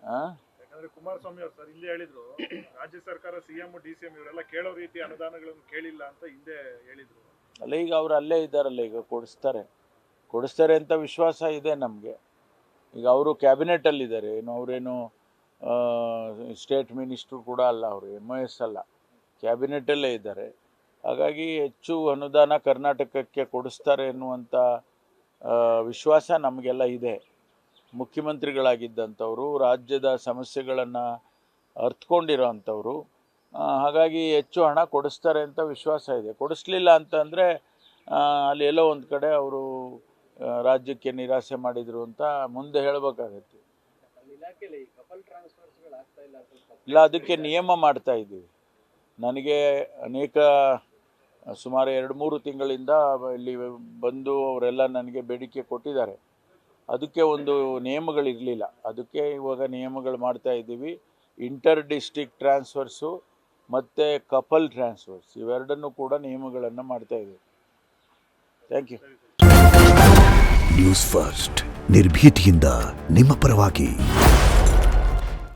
ಯಾಕಂದ್ರೆ ಕುಮಾರಸ್ವಾಮಿ ಅವರು ಸರ್ ಹಿಂದೆ ಹೇಳಿದ್ರು, ರಾಜ್ಯ ಸರ್ಕಾರ ಸಿಎಂ ಡಿಸಿಎಂ ಇವರೆಲ್ಲ ಕೇಳೋ ರೀತಿ ಅನುದಾನಗಳನ್ನು ಕೇಳಿಲ್ಲ ಅಂತ ಹಿಂದೆ ಹೇಳಿದ್ರು. ಅಲ್ಲ, ಈಗ ಅವ್ರು ಅಲ್ಲೇ ಇದ್ದಾರಲ್ಲ, ಈಗ ಕೊಡಿಸ್ತಾರೆ ಅಂತ ವಿಶ್ವಾಸ ಇದೆ ನಮಗೆ. ಈಗ ಅವರು ಕ್ಯಾಬಿನೆಟಲ್ಲಿದ್ದಾರೆ, ಅವರೇನು ಸ್ಟೇಟ್ ಮಿನಿಸ್ಟ್ರು ಕೂಡ ಅಲ್ಲ, ಅವರು MOS ಅಲ್ಲ, ಕ್ಯಾಬಿನೆಟಲ್ಲೇ ಇದ್ದಾರೆ. ಹಾಗಾಗಿ ಹೆಚ್ಚು ಅನುದಾನ ಕರ್ನಾಟಕಕ್ಕೆ ಕೊಡಿಸ್ತಾರೆ ಎನ್ನುವಂಥ ವಿಶ್ವಾಸ ನಮಗೆಲ್ಲ ಇದೆ. ಮುಖ್ಯಮಂತ್ರಿಗಳಾಗಿದ್ದಂಥವರು, ರಾಜ್ಯದ ಸಮಸ್ಯೆಗಳನ್ನು ಅರ್ಥಕೊಂಡಿರೋ ಅಂಥವ್ರು. ಹಾಗಾಗಿ ಹೆಚ್ಚು ಹಣ ಕೊಡಿಸ್ತಾರೆ ಅಂತ ವಿಶ್ವಾಸ ಇದೆ. ಕೊಡಿಸ್ಲಿಲ್ಲ ಅಂತಂದರೆ ಅಲ್ಲಿ ಎಲ್ಲೋ ಒಂದು ಕಡೆ ಅವರು ರಾಜ್ಯಕ್ಕೆ ನಿರಾಸೆ ಮಾಡಿದರು ಅಂತ ಮುಂದೆ ಹೇಳಬೇಕಾಗತ್ತೆ. ಇಲ್ಲ, ಅದಕ್ಕೆ ನಿಯಮ ಮಾಡ್ತಾ ಇದ್ದೀವಿ. ನನಗೆ ಸುಮಾರು 2-3 ತಿಂಗಳಿಂದ ಇಲ್ಲಿ ಬಂದು ಅವರೆಲ್ಲ ನನಗೆ ಬೇಡಿಕೆ ಕೊಟ್ಟಿದ್ದಾರೆ. ಅದಕ್ಕೆ ಒಂದು ನಿಯಮಗಳಿರಲಿಲ್ಲ, ಅದಕ್ಕೆ ಇವಾಗ ನಿಯಮಗಳು ಮಾಡ್ತಾ ಇದ್ದೀವಿ. ಇಂಟರ್ ಡಿಸ್ಟ್ರಿಕ್ಟ್ ಟ್ರಾನ್ಸ್ಫರ್ಸು ಮತ್ತು ಕಪಲ್ ಟ್ರಾನ್ಸ್ಫರ್ಸ್ ಇವೆರಡನ್ನೂ ಕೂಡ ನಿಯಮಗಳನ್ನು ಮಾಡ್ತಾ ಇದ್ದೀವಿ. Thank you. ನ್ಯೂಸ್ ಫಸ್ಟ್, ನಿರ್ಭೀತಿಯಿಂದ ನಿಮ್ಮ ಪರವಾಗಿ.